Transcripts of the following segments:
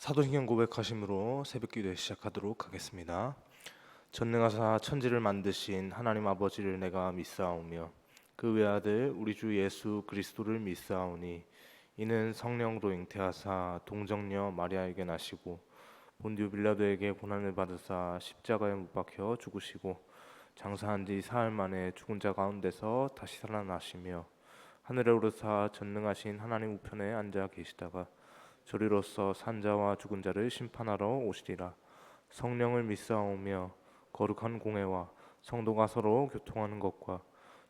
사도신경 고백하심으로 새벽기도 시작하도록 하겠습니다. 전능하사 천지를 만드신 하나님 아버지를 내가 믿사오며 그 외아들 우리 주 예수 그리스도를 믿사오니 이는 성령으로 잉태하사 동정녀 마리아에게 나시고 본디오 빌라도에게 고난을 받으사 십자가에 못 박혀 죽으시고 장사한 지 사흘 만에 죽은 자 가운데서 다시 살아나시며 하늘에 오르사 전능하신 하나님 우편에 앉아 계시다가 저리로서 산자와 죽은 자를 심판하러 오시리라. 성령을 믿사오며 거룩한 공회와 성도가 서로 교통하는 것과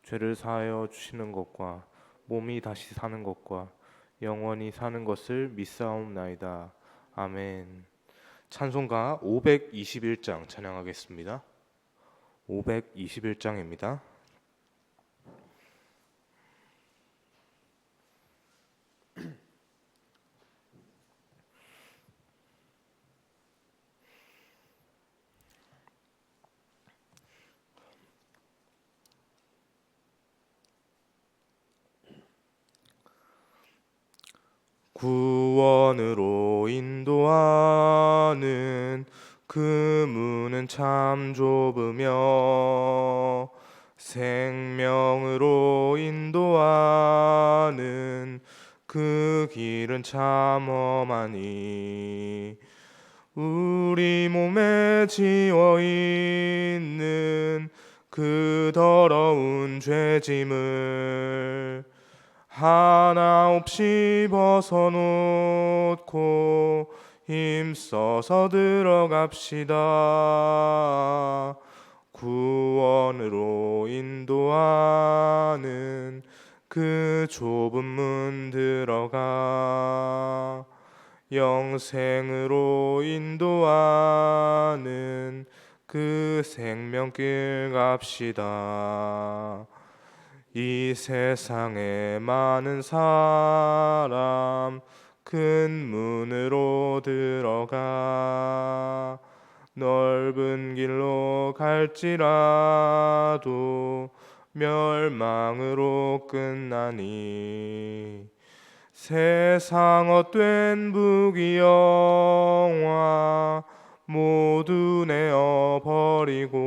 죄를 사하여 주시는 것과 몸이 다시 사는 것과 영원히 사는 것을 믿사옵나이다. 아멘. 찬송가 521장 찬양하겠습니다. 521장입니다. 구원으로 인도하는 그 문은 참 좁으며 생명으로 인도하는 그 길은 참 험하니 우리 몸에 지워 있는 그 더러운 죄짐을 하나 없이 벗어놓고 힘써서 들어갑시다. 구원으로 인도하는 그 좁은 문 들어가 영생으로 인도하는 그 생명길 갑시다. 이 세상에 많은 사람 큰 문으로 들어가 넓은 길로 갈지라도 멸망으로 끝나니 세상 헛된 부귀영화 모두 내어버리고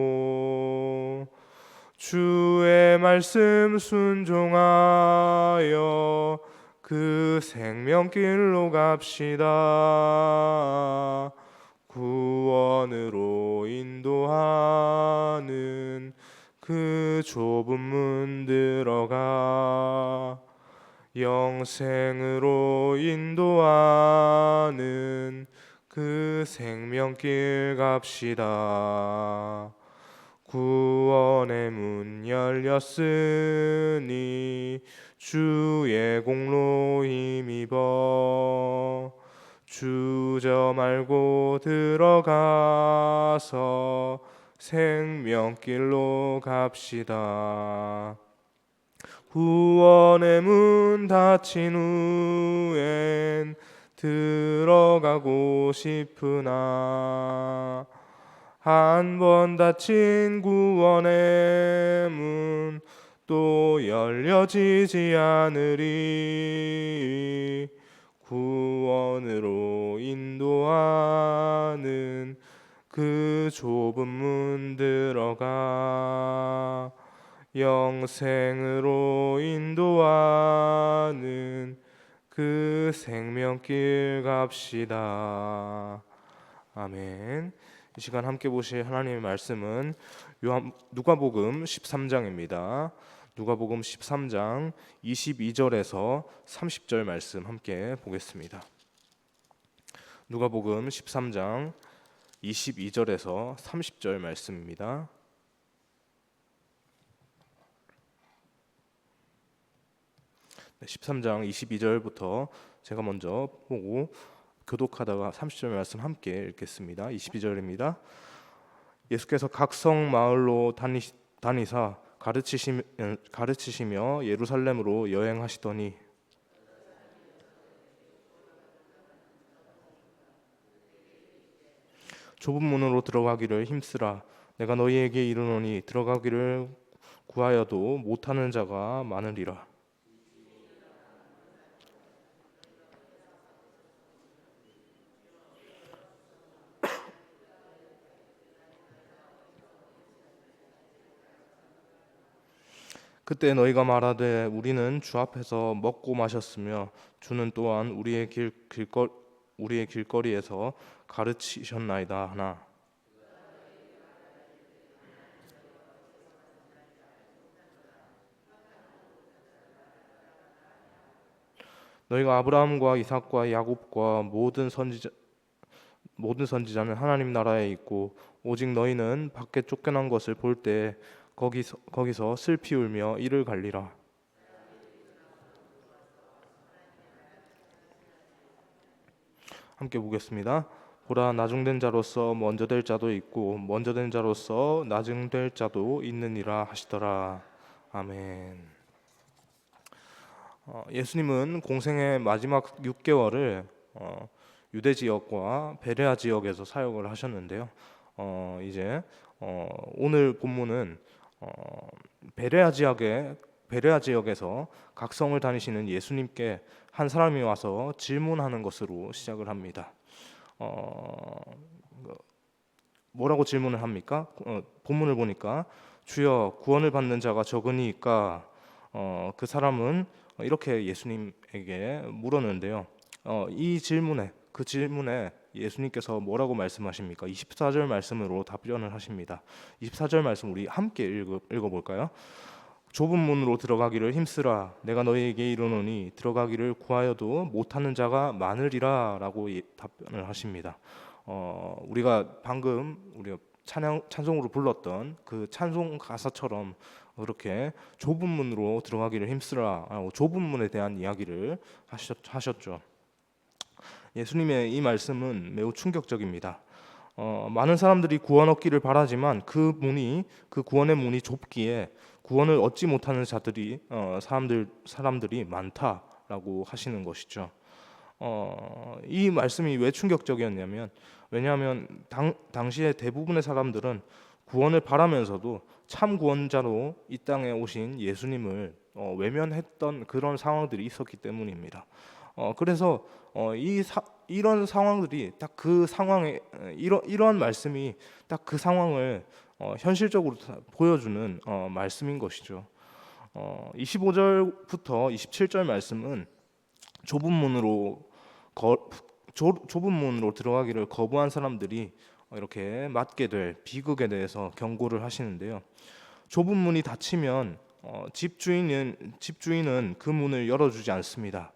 주의 말씀 순종하여 그 생명길로 갑시다. 구원으로 인도하는 그 좁은 문 들어가 영생으로 인도하는 그 생명길 갑시다. 구원의 문 열렸으니 주의 공로 힘입어 주저 말고 들어가서 생명길로 갑시다. 구원의 문 닫힌 후엔 들어가고 싶으나 한 번 닫힌 구원의 문 또 열려지지 않으리. 구원으로 인도하는 그 좁은 문 들어가 영생으로 인도하는 그 생명길 갑시다. 아멘. 이 시간 함께 보실 하나님의 말씀은 누가복음 13장입니다. 누가복음 13장 22절에서 30절 말씀 함께 보겠습니다. 누가복음 13장 22절에서 30절 말씀입니다. 네, 13장 22절부터 제가 먼저 보고 교독하다가 30절 말씀 함께 읽겠습니다. 22절입니다. 예수께서 각 성 마을로 다니사 가르치시며 예루살렘으로 여행하시더니 좁은 문으로 들어가기를 힘쓰라. 내가 너희에게 이르노니 들어가기를 구하여도 못하는 자가 많으리라. 그때 너희가 말하되 우리는 주 앞에서 먹고 마셨으며 주는 또한 우리의 길거리에서 가르치셨나이다 하나. 너희가 아브라함과 이삭과 야곱과 모든 선지자는 하나님 나라에 있고 오직 너희는 밖에 쫓겨난 것을 볼 때 거기서 슬피 울며 이를 갈리라. 함께 보겠습니다. 보라, 나중된 자로서 먼저 될 자도 있고 먼저 된 자로서 나중될 자도 있느니라 하시더라. 아멘. 예수님은 공생의 마지막 6개월을 유대 지역과 베레아 지역에서 사역을 하셨는데요. 이제 오늘 본문은 베레아 지역에서 각성을 다니시는 예수님께 한 사람이 와서 질문하는 것으로 시작을 합니다. 뭐라고 질문을 합니까? 본문을 보니까 주여 구원을 받는 자가 적으니까 그 사람은 이렇게 예수님에게 물었는데요. 그 질문에 예수님께서 뭐라고 말씀하십니까? 24절 말씀으로 답변을 하십니다. 24절 말씀 우리 함께 읽어볼까요? 좁은 문으로 들어가기를 힘쓰라. 내가 너희에게 이르노니 들어가기를 구하여도 못하는 자가 많으리라 라고 답변을 하십니다. 우리가 찬송으로 불렀던 그 찬송 가사처럼 그렇게 좁은 문으로 들어가기를 힘쓰라, 좁은 문에 대한 이야기를 하셨죠. 예수님의 이 말씀은 매우 충격적입니다. 많은 사람들이 구원 얻기를 바라지만 그 구원의 문이 좁기에 구원을 얻지 못하는 사람들이 많다라고 하시는 것이죠. 이 말씀이 왜 충격적이었냐면, 왜냐하면 당시에 대부분의 사람들은 구원을 바라면서도 참 구원자로 이 땅에 오신 예수님을 외면했던 그런 상황들이 있었기 때문입니다. 그래서 이런 상황들이 딱 그 상황에 이러한 말씀이 딱 그 상황을 현실적으로 보여주는 말씀인 것이죠. 25절부터 27절 말씀은 좁은 문으로 들어가기를 거부한 사람들이 이렇게 맞게 될 비극에 대해서 경고를 하시는데요. 좁은 문이 닫히면 집주인은 그 문을 열어주지 않습니다.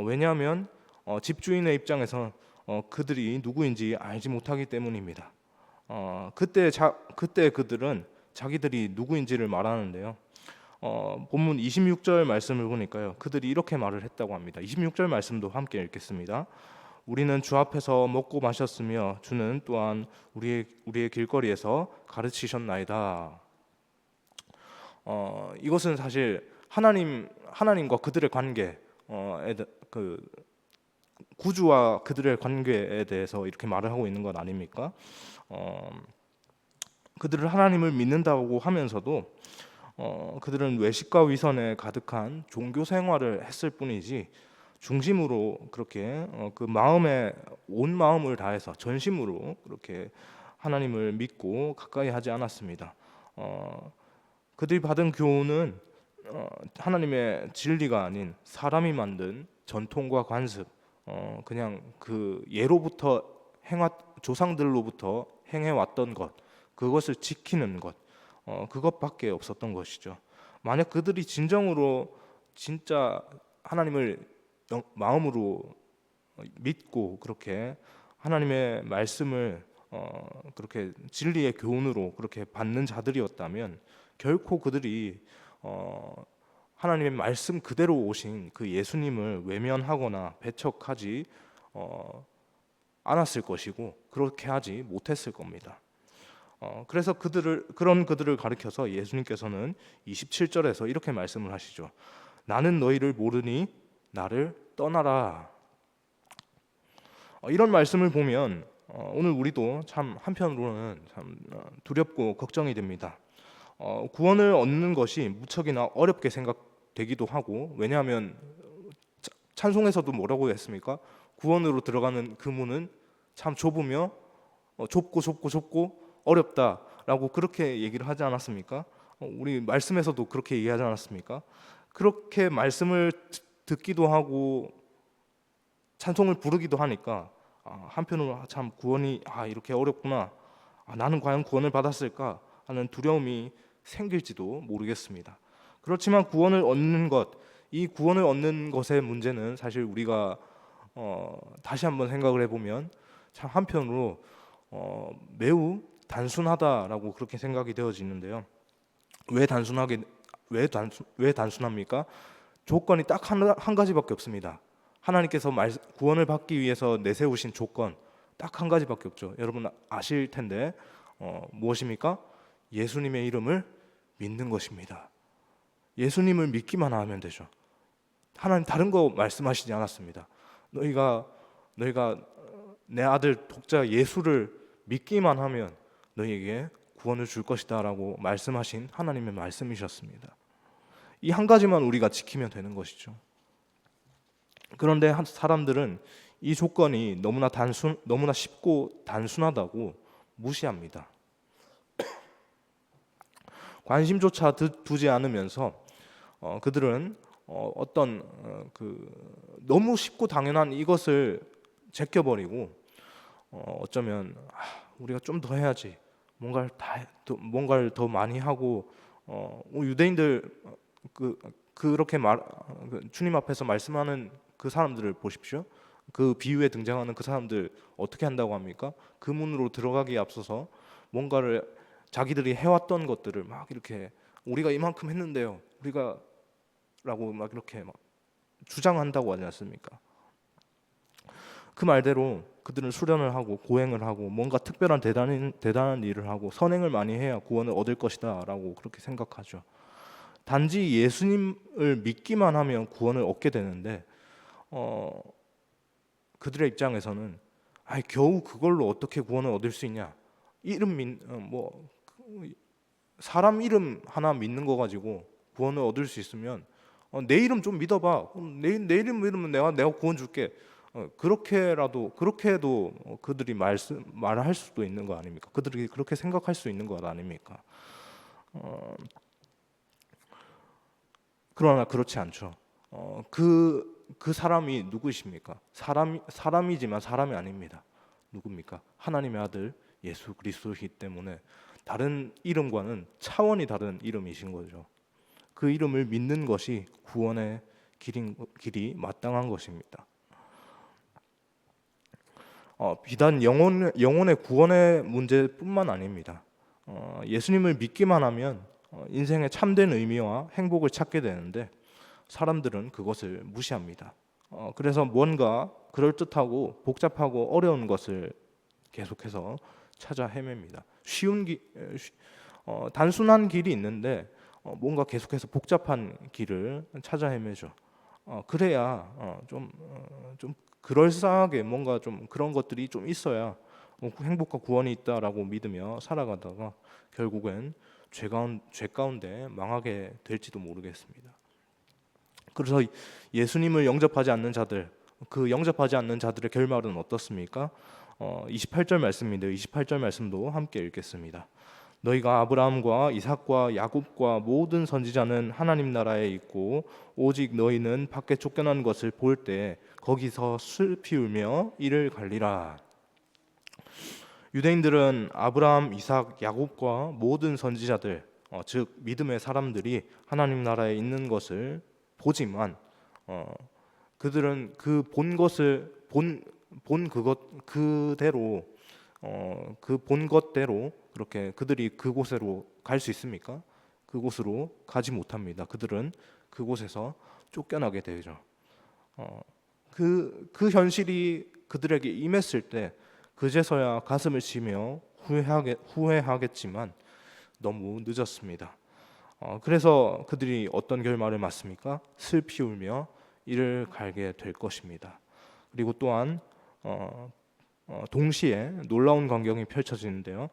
왜냐하면 집주인의 입장에서 그들이 누구인지 알지 못하기 때문입니다. 그때 그들은 자기들이 누구인지를 말하는데요. 본문 26절 말씀을 보니까요, 그들이 이렇게 말을 했다고 합니다. 26절 말씀도 함께 읽겠습니다. 우리는 주 앞에서 먹고 마셨으며 주는 또한 우리의 길거리에서 가르치셨나이다. 이것은 사실 하나님과 그들의 관계, 구주와 그들의 관계에 대해서 이렇게 말을 하고 있는 것 아닙니까? 그들은 하나님을 믿는다고 하면서도 그들은 외식과 위선에 가득한 종교 생활을 했을 뿐이지 중심으로 그렇게 그 마음에 온 마음을 다해서 전심으로 그렇게 하나님을 믿고 가까이 하지 않았습니다. 그들이 받은 교훈은 하나님의 진리가 아닌 사람이 만든 전통과 관습, 그냥 그 조상들로부터 행해왔던 것, 그것을 지키는 것, 그것밖에 없었던 것이죠. 만약 그들이 진짜 하나님을 마음으로 믿고 그렇게 하나님의 말씀을 그렇게 진리의 교훈으로 그렇게 받는 자들이었다면 결코 그들이 하나님의 말씀 그대로 오신 그 예수님을 외면하거나 배척하지 않았을 것이고 그렇게 하지 못했을 겁니다. 그래서 그런 그들을 가리켜서 예수님께서는 27절에서 이렇게 말씀을 하시죠. 나는 너희를 모르니 나를 떠나라. 이런 말씀을 보면 오늘 우리도 참 한편으로는 참 두렵고 걱정이 됩니다. 구원을 얻는 것이 무척이나 어렵게 생각되기도 하고, 왜냐하면 찬송에서도 뭐라고 했습니까? 구원으로 들어가는 그 문은 참 좁고 어렵다라고 그렇게 얘기를 하지 않았습니까? 우리 말씀에서도 그렇게 얘기하지 않았습니까? 그렇게 말씀을 듣기도 하고 찬송을 부르기도 하니까 한편으로 참 구원이 이렇게 어렵구나, 나는 과연 구원을 받았을까 하는 두려움이 생길지도 모르겠습니다. 그렇지만 이 구원을 얻는 것의 문제는 사실 우리가 다시 한번 생각을 해보면 참 한편으로 매우 단순하다라고 그렇게 생각이 되어지는데요. 왜 단순합니까? 조건이 딱 한 가지밖에 없습니다. 하나님께서 구원을 받기 위해서 내세우신 조건 딱 한 가지밖에 없죠. 여러분 아실 텐데 무엇입니까? 예수님의 이름을 믿는 것입니다. 예수님을 믿기만 하면 되죠. 하나님 다른 거 말씀하시지 않았습니다. 너희가 내 아들 독자 예수를 믿기만 하면 너희에게 구원을 줄 것이다 라고 말씀하신 하나님의 말씀이셨습니다. 이 한 가지만 우리가 지키면 되는 것이죠. 그런데 사람들은 이 조건이 너무나 쉽고 단순하다고 무시합니다. 관심조차 두지 않으면서 그들은 너무 쉽고 당연한 이것을 제껴버리고 어쩌면 우리가 좀 더 해야지, 뭔가를 더 많이 하고 유대인들 그렇게 주님 앞에서 말씀하는 그 사람들을 보십시오. 그 비유에 등장하는 그 사람들 어떻게 한다고 합니까? 그 문으로 들어가기에 앞서서 뭔가를 자기들이 해왔던 것들을 막 이렇게 우리가 이만큼 했는데요, 라고 막 이렇게 막 주장한다고 하지 않습니까? 그 말대로 그들은 수련을 하고 고행을 하고 뭔가 특별한 대단한 일을 하고 선행을 많이 해야 구원을 얻을 것이다 라고 그렇게 생각하죠. 단지 예수님을 믿기만 하면 구원을 얻게 되는데 그들의 입장에서는 겨우 그걸로 어떻게 구원을 얻을 수 있냐, 사람 이름 하나 믿는 거 가지고 구원을 얻을 수 있으면 내 이름 좀 믿어봐, 내 이름 믿으면 내가 구원 줄게, 그렇게도 그들이 말할 수도 있는 거 아닙니까? 그들이 그렇게 생각할 수 있는 것 아닙니까? 그러나 그렇지 않죠. 그 사람이 누구이십니까? 사람이지만 사람이 아닙니다. 누굽니까? 하나님의 아들 예수 그리스도이기 때문에 다른 이름과는 차원이 다른 이름이신 거죠. 그 이름을 믿는 것이 구원의 길이 마땅한 것입니다. 비단 영혼의 구원의 문제뿐만 아닙니다. 예수님을 믿기만 하면 인생의 참된 의미와 행복을 찾게 되는데 사람들은 그것을 무시합니다. 그래서 뭔가 그럴듯하고 복잡하고 어려운 것을 계속해서 찾아 헤맵니다. 단순한 길이 있는데 뭔가 계속해서 복잡한 길을 찾아 헤매죠. 그래야 좀 그럴싸하게 뭔가 좀 그런 것들이 좀 있어야 행복과 구원이 있다라고 믿으며 살아가다가 결국엔 죄 가운데 망하게 될지도 모르겠습니다. 그래서 예수님을 영접하지 않는 자들, 그 영접하지 않는 자들의 결말은 어떻습니까? 28절 말씀인데 28절 말씀도 함께 읽겠습니다. 너희가 아브라함과 이삭과 야곱과 모든 선지자는 하나님 나라에 있고 오직 너희는 밖에 쫓겨난 것을 볼 때 거기서 슬피 울며 이를 갈리라. 유대인들은 아브라함, 이삭, 야곱과 모든 선지자들, 즉 믿음의 사람들이 하나님 나라에 있는 것을 보지만 그들은 그 본 것을 본 그것 그대로 그 본 것대로 그렇게 그들이 그곳으로 갈 수 있습니까? 그곳으로 가지 못합니다. 그들은 그곳에서 쫓겨나게 되죠. 그 현실이 그들에게 임했을 때 그제서야 가슴을 치며 후회하겠지만 너무 늦었습니다. 그래서 그들이 어떤 결말을 맞습니까? 슬피 울며 이를 갈게 될 것입니다. 그리고 또한 동시에 놀라운 광경이 펼쳐지는데요.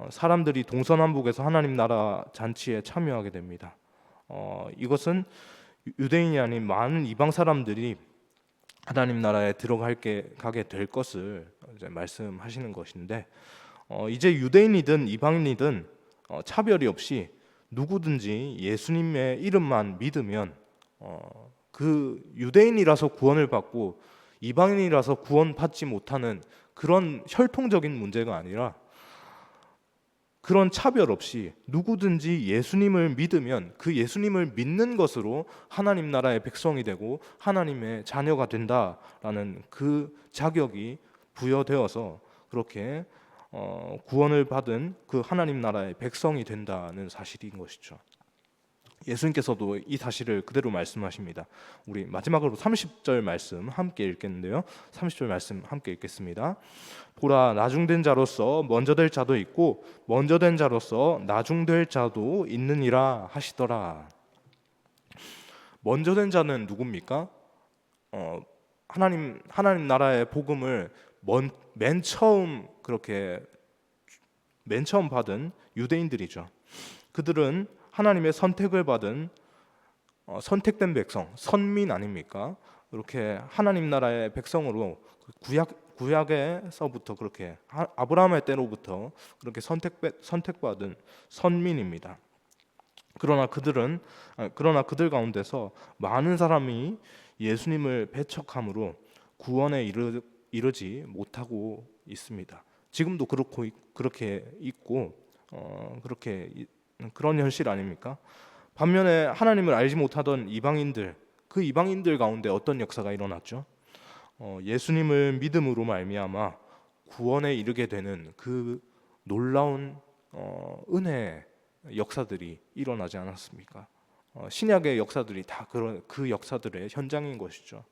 사람들이 동서남북에서 하나님 나라 잔치에 참여하게 됩니다. 이것은 유대인이 아닌 많은 이방 사람들이 하나님 나라에 가게 될 것을 이제 말씀하시는 것인데 이제 유대인이든 이방인이든 차별이 없이 누구든지 예수님의 이름만 믿으면 그 유대인이라서 구원을 받고 이방인이라서 구원받지 못하는 그런 혈통적인 문제가 아니라, 그런 차별 없이 누구든지 예수님을 믿으면 그 예수님을 믿는 것으로 하나님 나라의 백성이 되고 하나님의 자녀가 된다라는 그 자격이 부여되어서 그렇게 구원을 받은 그 하나님 나라의 백성이 된다는 사실인 것이죠. 예수님께서도 이 사실을 그대로 말씀하십니다. 우리 마지막으로 30절 말씀 함께 읽겠는데요. 30절 말씀 함께 읽겠습니다. 보라, 나중된 자로서 먼저 될 자도 있고 먼저 된 자로서 나중될 자도 있느니라 하시더라. 먼저 된 자는 누굽니까? 하나님 나라의 복음을 맨 처음 받은 유대인들이죠. 그들은 하나님의 선택을 받은 선택된 백성, 선민 아닙니까? 이렇게 하나님 나라의 백성으로 구약에서부터 그렇게 아브라함의 때로부터 그렇게 선택받은 선민입니다. 그러나 그들 가운데서 많은 사람이 예수님을 배척함으로 구원에 이르지 못하고 있습니다. 지금도 그렇게 있고 그런 현실 아닙니까? 반면에 하나님을 알지 못하던 그 이방인들 가운데 어떤 역사가 일어났죠? 예수님을 믿음으로 말미암아 구원에 이르게 되는 그 놀라운 은혜의 역사들이 일어나지 않았습니까? 신약의 역사들이 다 그 역사들의 현장인 것이죠.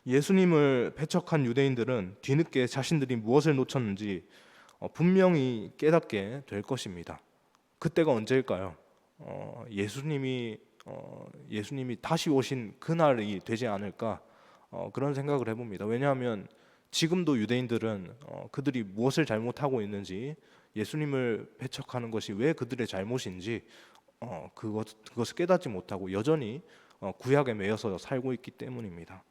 예수님을 배척한 유대인들은 뒤늦게 자신들이 무엇을 놓쳤는지 분명히 깨닫게 될 것입니다. 그때가 언제일까요? 예수님이 다시 오신 그날이 되지 않을까, 그런 생각을 해봅니다. 왜냐하면 지금도 유대인들은 그들이 무엇을 잘못하고 있는지, 예수님을 배척하는 것이 왜 그들의 잘못인지 그것을 깨닫지 못하고 여전히 구약에 매여서 살고 있기 때문입니다.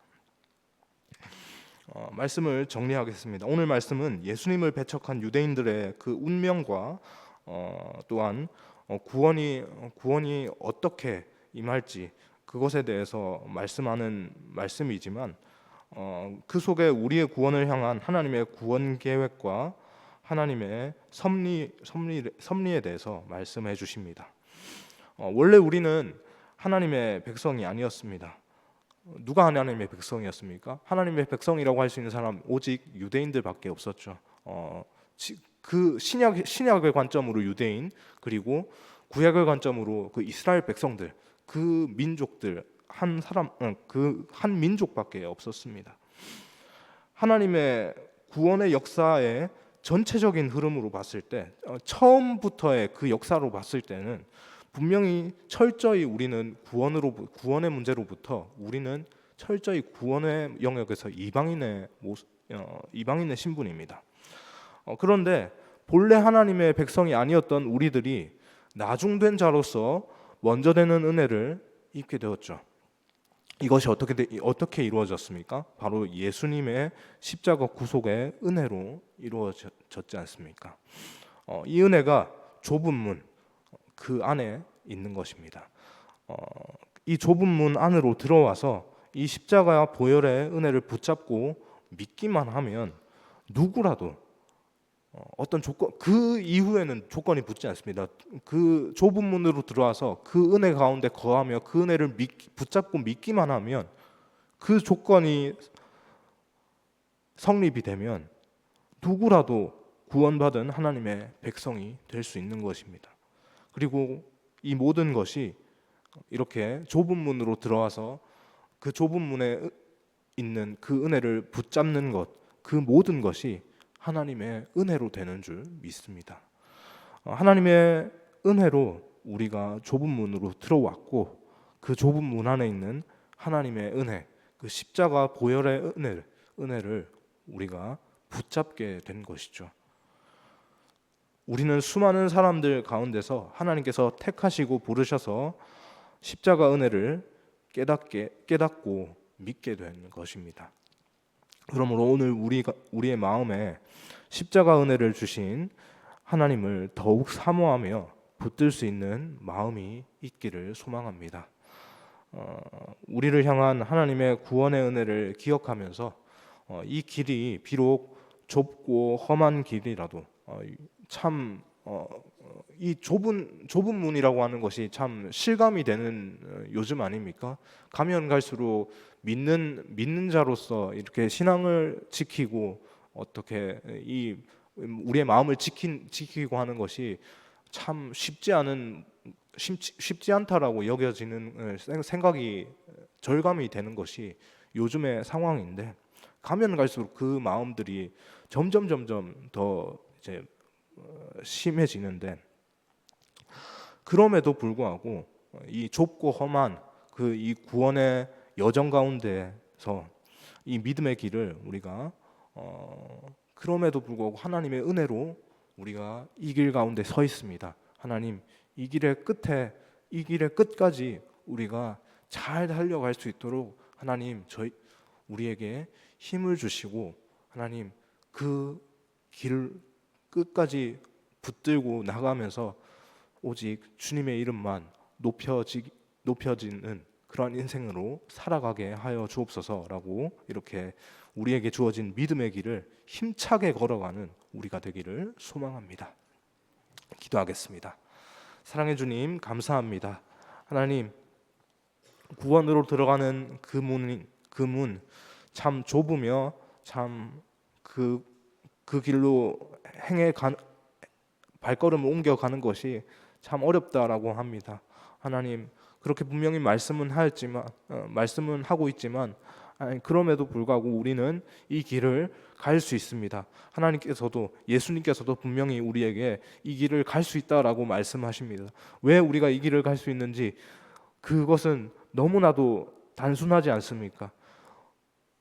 말씀을 정리하겠습니다. 오늘 말씀은 예수님을 배척한 유대인들의 그 운명과 또한 구원이 어떻게 임할지 그것에 대해서 말씀하는 말씀이지만, 그 속에 우리의 구원을 향한 하나님의 구원 계획과 하나님의 섭리에 대해서 말씀해 주십니다. 원래 우리는 하나님의 백성이 아니었습니다. 누가 하나님의 백성이었습니까? 하나님의 백성이라고 할 수 있는 사람 오직 유대인들밖에 없었죠. 그 신약의 관점으로 유대인, 그리고 구약의 관점으로 그 이스라엘 백성들, 그 민족들 한 민족밖에 없었습니다. 하나님의 구원의 역사의 전체적인 흐름으로 봤을 때, 처음부터의 그 역사로 봤을 때는 분명히 철저히 우리는 구원의 문제로부터 우리는 철저히 구원의 영역에서 이방인의 신분입니다. 그런데 본래 하나님의 백성이 아니었던 우리들이 나중된 자로서 먼저 되는 은혜를 입게 되었죠. 이것이 어떻게 이루어졌습니까? 바로 예수님의 십자가 구속의 은혜로 이루어졌지 않습니까? 이 은혜가 좁은 문, 그 안에 있는 것입니다. 이 좁은 문 안으로 들어와서 이 십자가 보혈의 은혜를 붙잡고 믿기만 하면 누구라도 어떤 조건, 그 이후에는 조건이 붙지 않습니다. 그 좁은 문으로 들어와서 그 은혜 가운데 거하며 그 은혜를 붙잡고 믿기만 하면, 그 조건이 성립이 되면 누구라도 구원받은 하나님의 백성이 될 수 있는 것입니다. 그리고 이 모든 것이 이렇게 좁은 문으로 들어와서 그 좁은 문에 있는 그 은혜를 붙잡는 것, 그 모든 것이 하나님의 은혜로 되는 줄 믿습니다. 하나님의 은혜로 우리가 좁은 문으로 들어왔고, 그 좁은 문 안에 있는 하나님의 은혜, 그 십자가 보혈의 은혜를 우리가 붙잡게 된 것이죠. 우리는 수많은 사람들 가운데서 하나님께서 택하시고 부르셔서 십자가 은혜를 깨닫고 믿게 된 것입니다. 그러므로 오늘 우리의 마음에 십자가 은혜를 주신 하나님을 더욱 사모하며 붙들 수 있는 마음이 있기를 소망합니다. 우리를 향한 하나님의 구원의 은혜를 기억하면서 이 길이 비록 좁고 험한 길이라도 참 이 좁은 문이라고 하는 것이 참 실감이 되는 요즘 아닙니까? 가면 갈수록 믿는 자로서 이렇게 신앙을 지키고 어떻게 이 우리의 마음을 지키고 하는 것이 참 쉽지 않다라고 여겨지는 생각이 절감이 되는 것이 요즘의 상황인데, 가면 갈수록 그 마음들이 점점 더 이제 심해지는데, 그럼에도 불구하고 이 좁고 험한 그 이 구원의 여정 가운데서 이 믿음의 길을 우리가 그럼에도 불구하고 하나님의 은혜로 우리가 이 길 가운데 서 있습니다. 하나님, 이 길의 끝까지 우리가 잘 달려갈 수 있도록 하나님 우리에게 힘을 주시고, 하나님 그 길 끝까지 붙들고 나가면서 오직 주님의 이름만 높여지는 그러한 인생으로 살아가게 하여 주옵소서라고, 이렇게 우리에게 주어진 믿음의 길을 힘차게 걸어가는 우리가 되기를 소망합니다. 기도하겠습니다. 사랑해 주님, 감사합니다. 하나님, 구원으로 들어가는 그 문 참 좁으며 참 그 길로 발걸음을 옮겨가는 것이 참 어렵다라고 합니다. 하나님, 그렇게 분명히 말씀은 하고 있지만 그럼에도 불구하고 우리는 이 길을 갈 수 있습니다. 예수님께서도 분명히 우리에게 이 길을 갈 수 있다라고 말씀하십니다. 왜 우리가 이 길을 갈 수 있는지, 그것은 너무나도 단순하지 않습니까?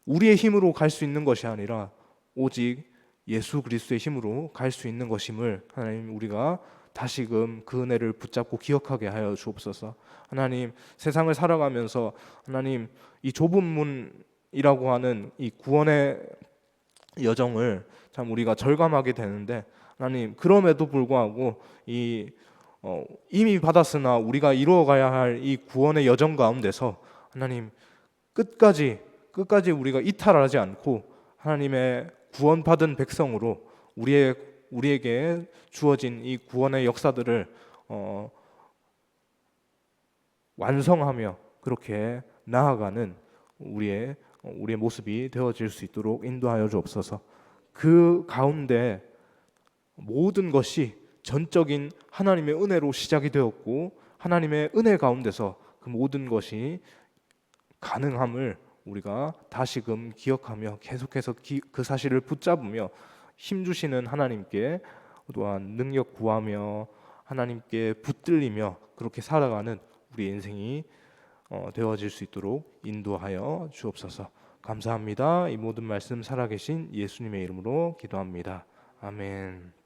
우리의 힘으로 갈 수 있는 것이 아니라 오직 예수 그리스도의 힘으로 갈 수 있는 것임을 하나님, 우리가 다시금 그 은혜를 붙잡고 기억하게 하여 주옵소서. 하나님, 세상을 살아가면서 하나님, 이 좁은 문이라고 하는 이 구원의 여정을 참 우리가 절감하게 되는데, 하나님, 그럼에도 불구하고 이미 받았으나 우리가 이루어가야 할 이 구원의 여정 가운데서 하나님, 끝까지 우리가 이탈하지 않고 하나님의 구원받은 백성으로 우리에게 주어진 이 구원의 역사들을 완성하며 그렇게 나아가는 우리의 모습이 되어질 수 있도록 인도하여 주옵소서. 그 가운데 모든 것이 전적인 하나님의 은혜로 시작이 되었고, 하나님의 은혜 가운데서 그 모든 것이 가능함을 우리가 다시금 기억하며 계속해서 그 사실을 붙잡으며 힘주시는 하나님께 또한 능력 구하며 하나님께 붙들리며 그렇게 살아가는 우리 인생이 되어질 수 있도록 인도하여 주옵소서. 감사합니다. 이 모든 말씀 살아계신 예수님의 이름으로 기도합니다. 아멘.